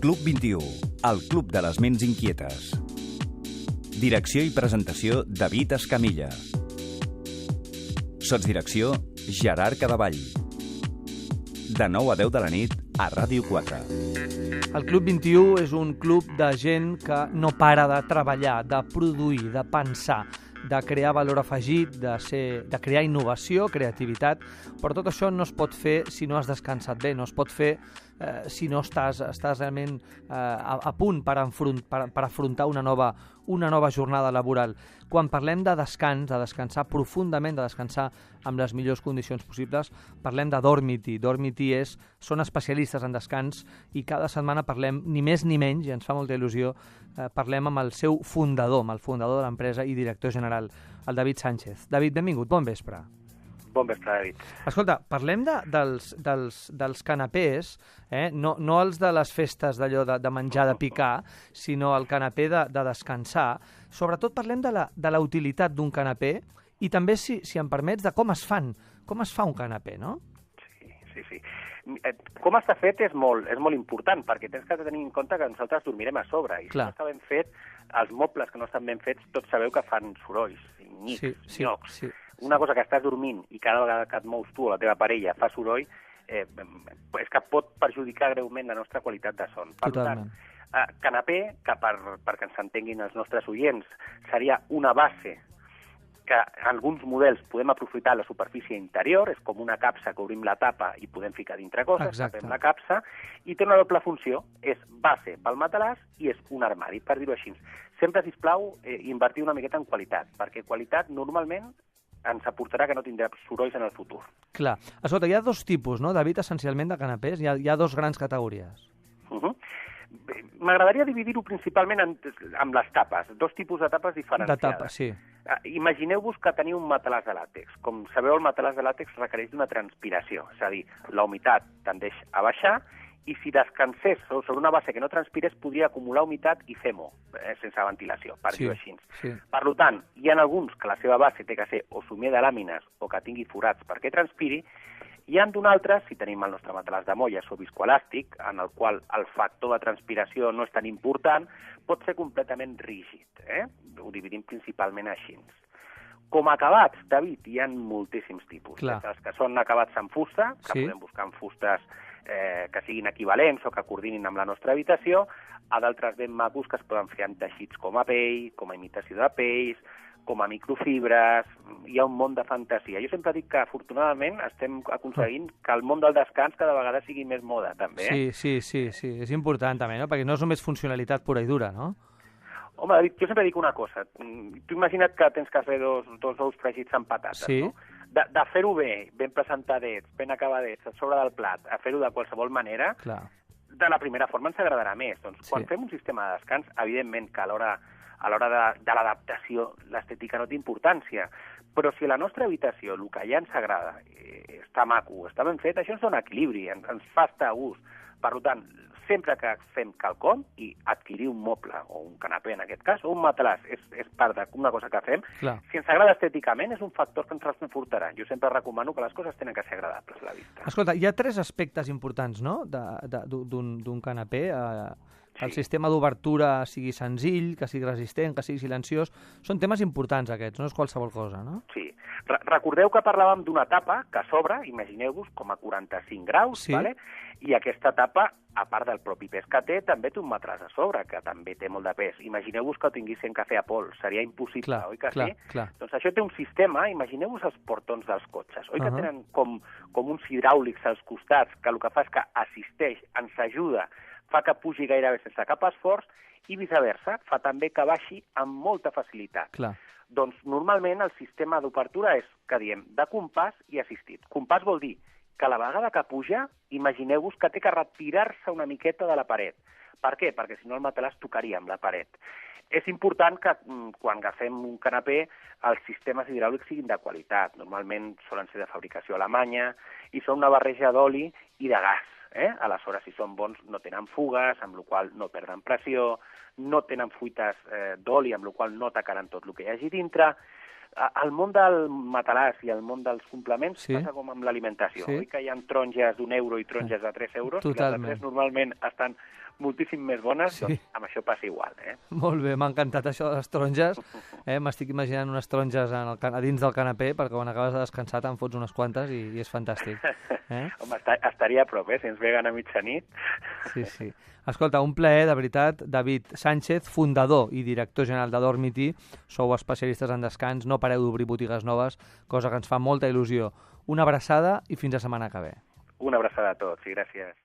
Club 21, el club de les ments inquietes. Direcció i presentació, David Escamilla. Sotsdirecció, Gerard Cadavall. De 9 a 10 de la nit, a Ràdio 4. El Club 21 és un club de gent que no para de treballar, de produir, de pensar, de crear valor afegit, de crear innovació, creativitat, però tot això no es pot fer si no has descansat bé, no es pot fer si no estàs realment a punt per afrontar una nova jornada laboral. Quan parlem de descans, de descansar profundament, de descansar amb les millors condicions possibles, parlem de Dormity. Dormity són especialistes en descans i cada setmana parlem, ni més ni menys, i ens fa molta il·lusió, parlem amb el seu fundador, amb el fundador de l'empresa i director general, el David Sánchez. David, benvingut, bon vespre. Bon vespre, David. Escolta, parlem dels canapés, no els de les festes d'allò de menjar, de picar, sinó el canapé de descansar. Sobretot parlem de la utilitat d'un canapé i també, si em permets, de com es fa un canapé, no? Sí. Com està fet és molt important, perquè tens que tenir en compte que nosaltres dormirem a sobre, i si no està ben fet, els mobles que no estan ben fets, tots sabeu que fan sorolls, nics, llocs. Una cosa que estàs dormint i cada vegada que et mous tu o la teva parella fa soroll, és que pot perjudicar greument la nostra qualitat de son. Per tant, canapé, que perquè ens entenguin els nostres oients, seria una base que en alguns models podem aprofitar la superfície interior, és com una capsa que obrim la tapa i podem ficar dintre coses, tapem la capsa, i té una doble funció, és base pel matalàs i és un armari, per dir-ho així. Sempre, sisplau, invertir una miqueta en qualitat, perquè qualitat normalment ens aportarà que no tindrà sorolls en el futur. Clar. Escolta, hi ha dos tipus, no, David, essencialment de canapés? Hi ha dos grans categories. M'agradaria dividir-ho principalment amb les tapes, dos tipus de tapes diferenciades. De tapes, sí. Imagineu-vos que teniu un matalàs de làtex. Com sabeu, el matalàs de làtex requereix d'una transpiració, és a dir, la humitat tendeix a baixar, i si descansés sobre una base que no transpirés, podria acumular humitat i fer mo, sense ventilació, per dir-ho així. Per tant, hi ha alguns que la seva base té que ser o somier de làmines o que tingui forats perquè transpiri, i en d'altres, si tenim el nostre matalàs de molles o viscoelàstic, en el qual el factor de transpiració no és tan important, pot ser completament rígid. Ho dividim principalment així. Com a acabats, David, hi ha moltíssims tipus. Els que són acabats en fusta, que podem buscar en fustes que siguin equivalents o que coordinin amb la nostra habitació, a d'altres ben macos que es poden fer en teixits com a pell, com a imitació de pells, com a microfibres, hi ha un món de fantasia. Jo sempre dic que, afortunadament, estem aconseguint que el món del descans cada vegada sigui més moda, també. Sí, és important també, no? Perquè no és només funcionalitat pura i dura, no? Home, David, jo sempre dic una cosa. Tu imagina't que tens que fer dos ous fregits amb patates, no? De fer-ho bé, ben presentadets, ben acabadets, a sobre del plat, a fer-ho de qualsevol manera, de la primera forma ens agradarà més. Doncs quan fem un sistema de descans, evidentment que a l'hora de l'adaptació l'estètica no té importància, però si a la nostra habitació el que ja ens agrada està maco, està ben fet, això ens dona equilibri, ens fa estar a gust. Per tant, sempre que fem quelcom i adquirir un moble o un canapé en aquest cas, o un matalàs, és part d'una cosa que fem, si ens agrada estèticament és un factor que ens reconfortarà. Jo sempre recomano que les coses tenen que ser agradables a la vista. Escolta, hi ha 3 aspectes importants, no?, d'un canapé. El sistema d'obertura sigui senzill, que sigui resistent, que sigui silenciós. Són temes importants aquests, no és qualsevol cosa, no? Sí. Recordeu que parlàvem d'una tapa que s'obre, imagineu-vos, com a 45 graus, i aquesta tapa, a part del propi pes que té, també té un matràs a sobre, que també té molt de pes. Imagineu-vos que ho tinguéssim que fer a pols, seria impossible, oi que sí? Doncs això té un sistema, imagineu-vos els portons dels cotxes, oi que tenen com uns hidràulics als costats, que el que fa és que assisteix, ens ajuda, fa que pugi gairebé sense cap esforç, i viceversa, fa també que baixi amb molta facilitat. Doncs normalment el sistema d'obertura és, que diem, de compàs i assistit. Compàs vol dir que a la vegada que puja, imagineu-vos que té que retirar-se una miqueta de la paret. Per què? Perquè si no el matalàs tocaria amb la paret. És important que quan agafem un canapé els sistemes hidràulics siguin de qualitat. Normalment solen ser de fabricació alemanya i són una barreja d'oli i de gas. Aleshores, si són bons, no tenen fugues, amb la qual no perden pressió, no tenen fuites d'oli, amb la qual no atacaran tot el que hi hagi dintre. Al món del matalàs i al món dels complements Sí. passa com amb l'alimentació. Sí. Oi que hi ha taronges d'1 euro i taronges de 3 euros? Totalment. I les de 3 normalment estan moltíssim més bones, Sí. doncs amb això passa igual. Molt bé, m'ha encantat això de les taronges. M'estic imaginant unes taronges a dins del canapé, perquè quan acabes de descansar te'n fots unes quantes i és fantàstic. Home, estaria a prop, si ens veguen a mitjanit. Sí, sí. Escolta, un plaer, de veritat. David Sánchez, fundador i director general de Dormity. Sou especialistes en descans, no pareu d'obrir botigues noves, cosa que ens fa molta il·lusió. Una abraçada i fins la setmana que ve. Una abraçada a tots i gràcies.